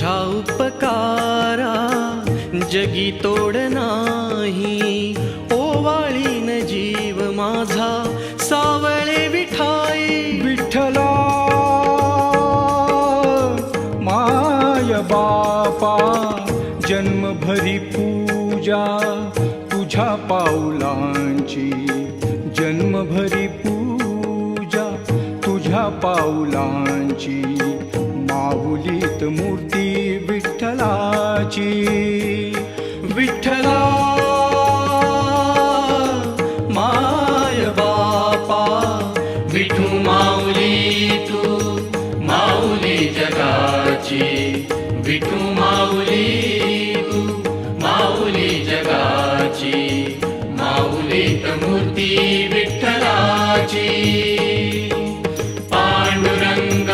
तुझा उपकारा जगी तोड नाही, ओवाळीन जीव माझा सावळे विठाई. विठ्ठला माय बापा जन्मभरी पूजा तुझ्या पाऊलांची, जन्मभरी पूजा तुझ्या पाऊलांची. माऊलीत मूर्ती विठ्ठलाची. विठ्ठला माय बापा विठू माऊली तू माऊली जगाची. विठू माऊली तू माऊली जगाची. माऊलीत मूर्ती विठ्ठलाची. पांडुरंग